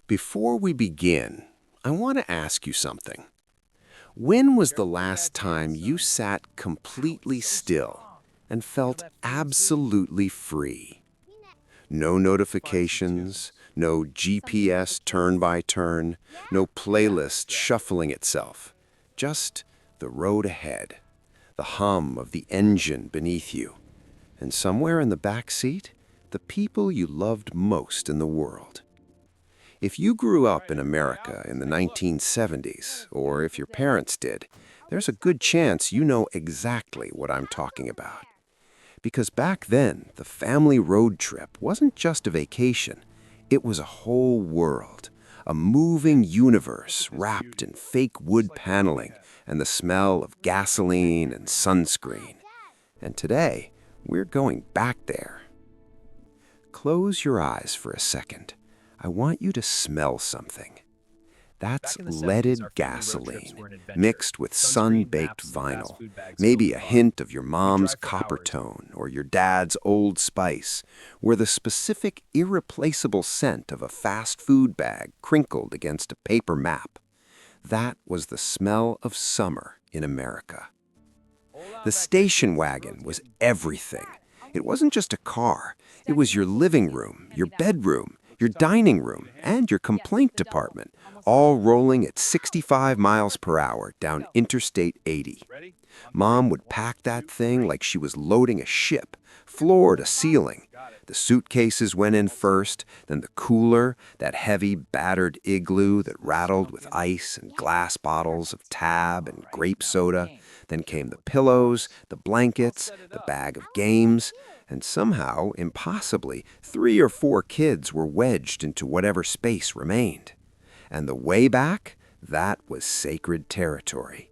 Before we begin, I want to ask you something. When was the last time you sat completely still and felt absolutely free? No notifications, no GPS turn by turn, no playlist shuffling itself. Just the road ahead, the hum of the engine beneath you, and somewhere in the back seat, the people you loved most in the world. If you grew up in America in the 1970s, or if your parents did, there's a good chance you know exactly what I'm talking about. Because back then, the family road trip wasn't just a vacation. It was a whole world, a moving universe wrapped in fake wood paneling and the smell of gasoline and sunscreen. And today, we're going back there. Close your eyes for a second. I want you to smell something. That's leaded gasoline mixed with sun-baked vinyl. Maybe a hint of your mom's copper tone or your dad's Old Spice, where the specific irreplaceable scent of a fast food bag crinkled against a paper map. That was the smell of summer in America. The station wagon was everything. It wasn't just a car. It was your living room, your bedroom, your dining room, and your complaint department, all rolling at 65 miles per hour down Interstate 80. Mom would pack that thing like she was loading a ship, floor to ceiling. The suitcases went in first, then the cooler, that heavy, battered igloo that rattled with ice and glass bottles of Tab and grape soda. Then came the pillows, the blankets, the bag of games, and somehow, impossibly, 3 or 4 kids were wedged into whatever space remained. And the way back, that was sacred territory.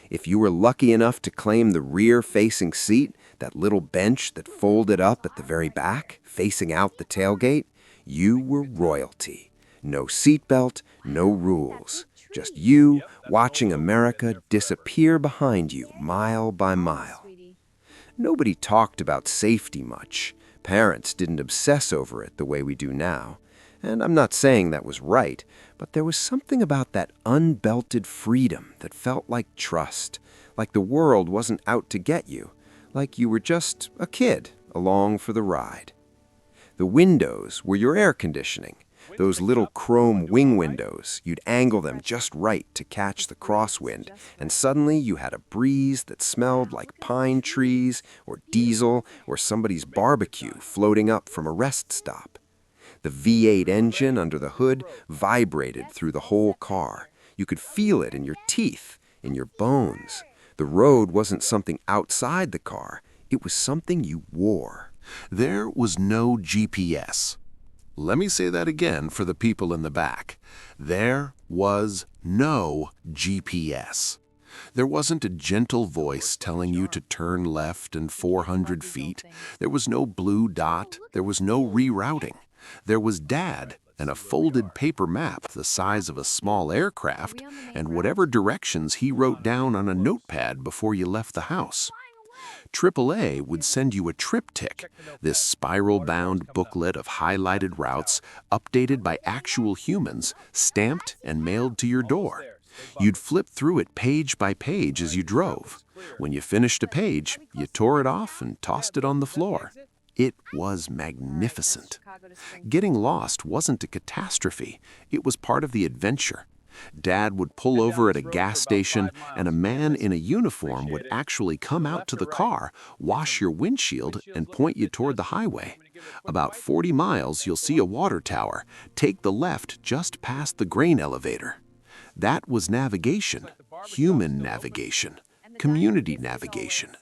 If you were lucky enough to claim the rear-facing seat, that little bench that folded up at the very back, facing out the tailgate, you were royalty. No seatbelt, no rules. Just you watching America disappear behind you mile by mile. Nobody talked about safety much. Parents didn't obsess over it the way we do now. And I'm not saying that was right, but there was something about that unbelted freedom that felt like trust, like the world wasn't out to get you, like you were just a kid along for the ride. The windows were your air conditioning. Those little chrome wing windows, you'd angle them just right to catch the crosswind, and suddenly you had a breeze that smelled like pine trees or diesel or somebody's barbecue floating up from a rest stop. The V8 engine under the hood vibrated through the whole car. You could feel it in your teeth, in your bones. The road wasn't something outside the car. It was something you wore. There was no GPS. Let me say that again for the people in the back. There was no GPS. There wasn't a gentle voice telling you to turn left in 400 feet. There was no blue dot. There was no rerouting. There was Dad and a folded paper map the size of a small aircraft and whatever directions he wrote down on a notepad before you left the house. AAA would send you a TripTik, this spiral-bound booklet of highlighted routes updated by actual humans, stamped and mailed to your door. You'd flip through it page by page as you drove. When you finished a page, you tore it off and tossed it on the floor. It was magnificent. Getting lost wasn't a catastrophe. It was part of the adventure. Dad would pull over at a gas station, and a man in a uniform would actually come out to the car, wash your windshield, and point you toward the highway. About 40 miles, you'll see a water tower. Take the left just past the grain elevator. That was navigation, human navigation, community navigation.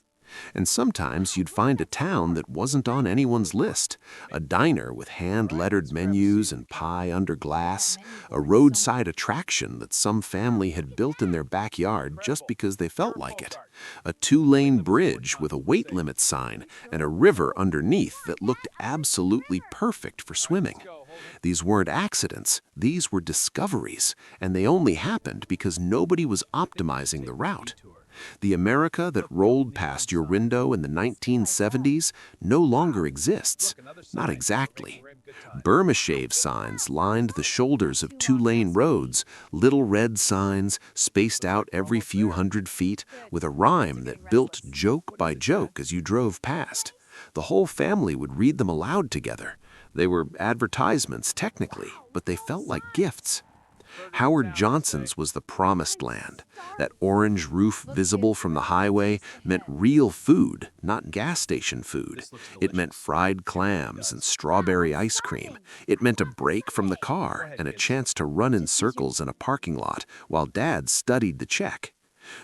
And sometimes you'd find a town that wasn't on anyone's list, a diner with hand-lettered menus and pie under glass, a roadside attraction that some family had built in their backyard just because they felt like it, a 2-lane bridge with a weight limit sign and a river underneath that looked absolutely perfect for swimming. These weren't accidents, these were discoveries, and they only happened because nobody was optimizing the route. The America that rolled past your window in the 1970s no longer exists. Not exactly. Burma-Shave signs lined the shoulders of two-lane roads, little red signs spaced out every few hundred feet with a rhyme that built joke by joke as you drove past. The whole family would read them aloud together. They were advertisements, technically, but they felt like gifts. Howard Johnson's was the promised land. That orange roof visible from the highway meant real food, not gas station food. It meant fried clams and strawberry ice cream. It meant a break from the car and a chance to run in circles in a parking lot while Dad studied the check.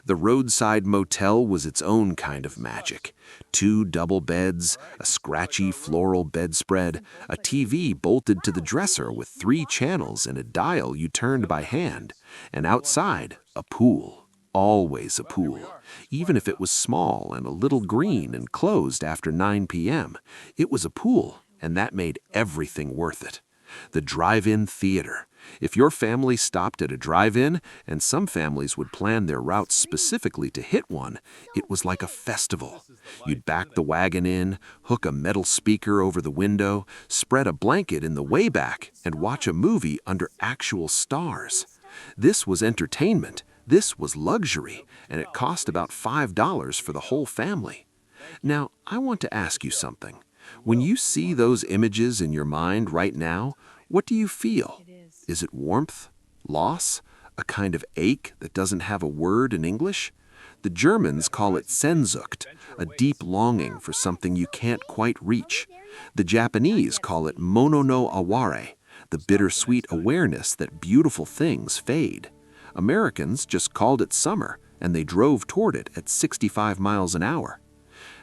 The roadside motel was its own kind of magic. 2 double beds, a scratchy floral bedspread, a TV bolted to the dresser with 3 channels and a dial you turned by hand, and outside, a pool. Always a pool. Even if it was small and a little green and closed after 9 p.m., it was a pool, and that made everything worth it. The drive-in theater. If your family stopped at a drive-in, and some families would plan their routes specifically to hit one, it was like a festival. You'd back the wagon in, hook a metal speaker over the window, spread a blanket in the way back, and watch a movie under actual stars. This was entertainment. This was luxury, and it cost about $5 for the whole family. Now, I want to ask you something. When you see those images in your mind right now, what do you feel? Is it warmth? Loss? A kind of ache that doesn't have a word in English? The Germans call it Sehnsucht, a deep longing for something you can't quite reach. The Japanese call it mono no aware, the bittersweet awareness that beautiful things fade. Americans just called it summer, and they drove toward it at 65 miles an hour.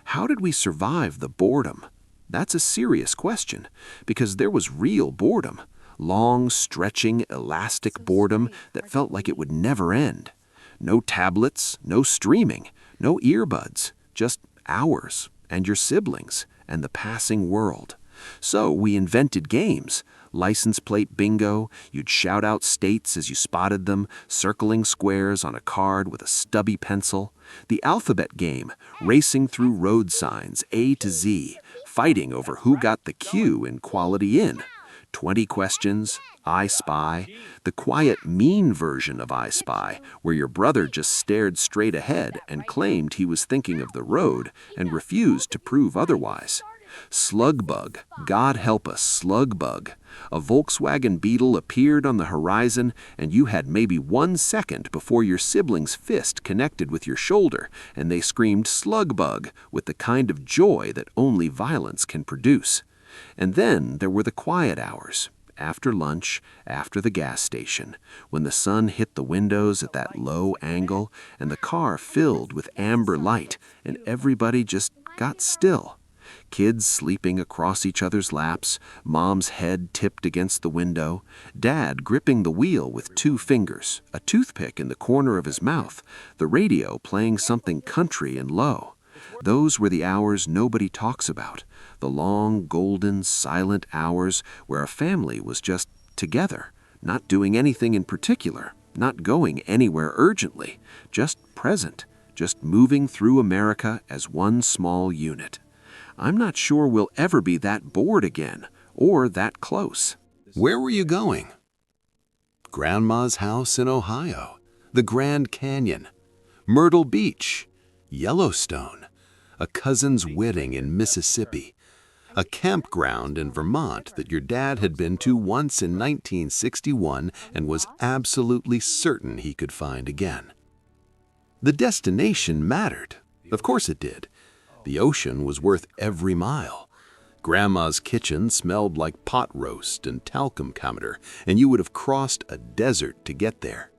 How did we survive the boredom? That's a serious question, because there was real boredom. Long, stretching, elastic boredom that felt like it would never end. No tablets, no streaming, no earbuds, just hours and your siblings and the passing world. So we invented games. License plate bingo, you'd shout out states as you spotted them, circling squares on a card with a stubby pencil. The alphabet game, racing through road signs A to Z, fighting over who got the Q in Quality Inn. 20 questions, I Spy, the quiet, mean version of I Spy, where your brother just stared straight ahead and claimed he was thinking of the road and refused to prove otherwise. Slugbug, God help us, Slugbug. A Volkswagen Beetle appeared on the horizon, and you had maybe 1 second before your sibling's fist connected with your shoulder, and they screamed Slugbug with the kind of joy that only violence can produce. And then there were the quiet hours, after lunch, after the gas station, when the sun hit the windows at that low angle and the car filled with amber light and everybody just got still. Kids sleeping across each other's laps, Mom's head tipped against the window, Dad gripping the wheel with 2 fingers, a toothpick in the corner of his mouth, the radio playing something country and low. Those were the hours nobody talks about, the long, golden, silent hours where a family was just together, not doing anything in particular, not going anywhere urgently, just present, just moving through America as one small unit. I'm not sure we'll ever be that bored again, or that close. Where were you going? Grandma's house in Ohio, the Grand Canyon, Myrtle Beach, Yellowstone, a cousin's wedding in Mississippi, a campground in Vermont that your dad had been to once in 1961 and was absolutely certain he could find again. The destination mattered. Of course it did. The ocean was worth every mile. Grandma's kitchen smelled like pot roast and talcum powder, and you would have crossed a desert to get there.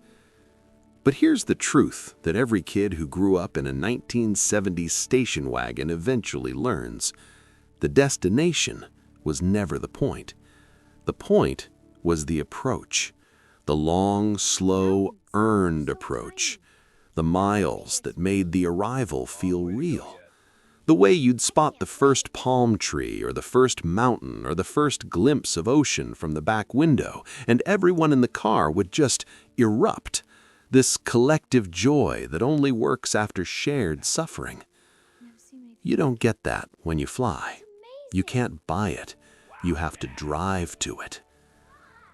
But here's the truth that every kid who grew up in a 1970s station wagon eventually learns. The destination was never the point. The point was the approach. The long, slow, earned approach. The miles that made the arrival feel real. The way you'd spot the first palm tree or the first mountain or the first glimpse of ocean from the back window, and everyone in the car would just erupt. This collective joy that only works after shared suffering. You don't get that when you fly. You can't buy it. you have to drive to it.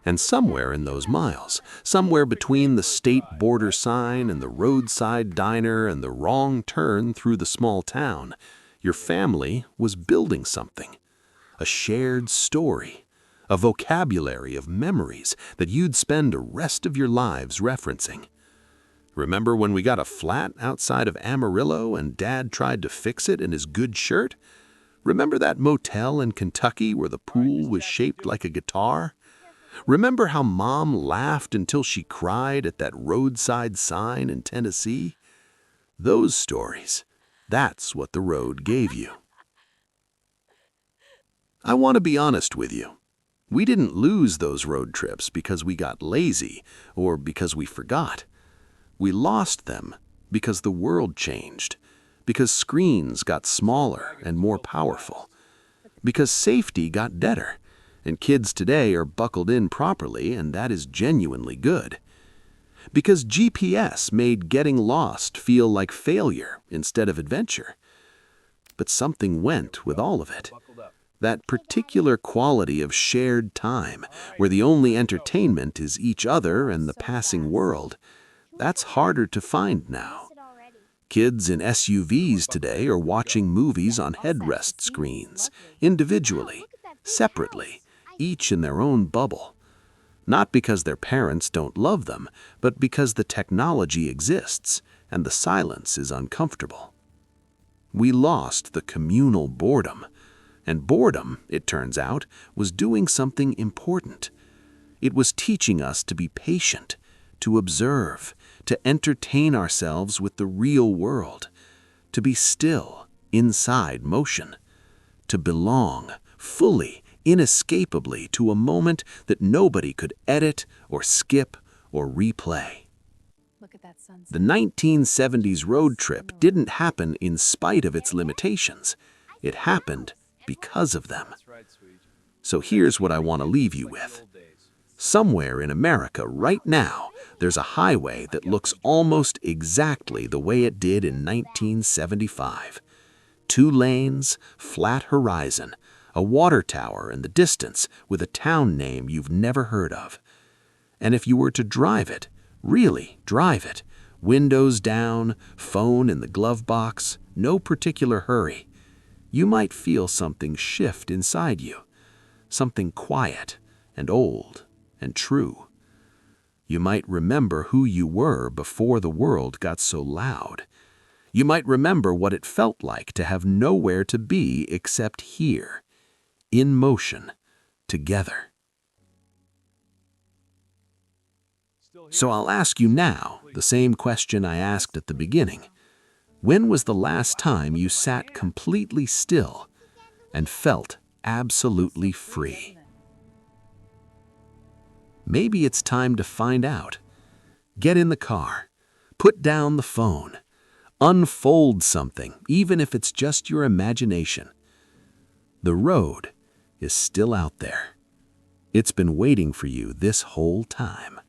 And somewhere in those miles, somewhere between the state border sign and the roadside diner and the wrong turn through the small town, your family was building something. A shared story, a vocabulary of memories that you'd spend the rest of your lives referencing. Remember when we got a flat outside of Amarillo and Dad tried to fix it in his good shirt? Remember that motel in Kentucky where the pool was shaped like a guitar? Remember how Mom laughed until she cried at that roadside sign in Tennessee? Those stories, that's what the road gave you. I want to be honest with you. We didn't lose those road trips because we got lazy or because we forgot. We lost them because the world changed, because screens got smaller and more powerful, because safety got better, and kids today are buckled in properly, and that is genuinely good. Because GPS made getting lost feel like failure instead of adventure. But something went with all of it. That particular quality of shared time, where the only entertainment is each other and the passing world, that's harder to find now. Kids in SUVs today are watching movies on headrest screens, individually, separately, each in their own bubble. Not because their parents don't love them, but because the technology exists and the silence is uncomfortable. We lost the communal boredom. And boredom, it turns out, was doing something important. It was teaching us to be patient, to observe, to entertain ourselves with the real world, to be still, inside motion, to belong fully, inescapably to a moment that nobody could edit or skip or replay. The 1970s road trip didn't happen in spite of its limitations. It happened because of them. So here's what I want to leave you with. Somewhere in America right now, there's a highway that looks almost exactly the way it did in 1975. 2 lanes, flat horizon, a water tower in the distance with a town name you've never heard of. And if you were to drive it, really drive it, windows down, phone in the glove box, no particular hurry, you might feel something shift inside you, something quiet and old and true. You might remember who you were before the world got so loud. You might remember what it felt like to have nowhere to be except here, in motion, together. So I'll ask you now the same question I asked at the beginning. When was the last time you sat completely still and felt absolutely free? Maybe it's time to find out. Get in the car, put down the phone, unfold something, even if it's just your imagination. The road is still out there. It's been waiting for you this whole time.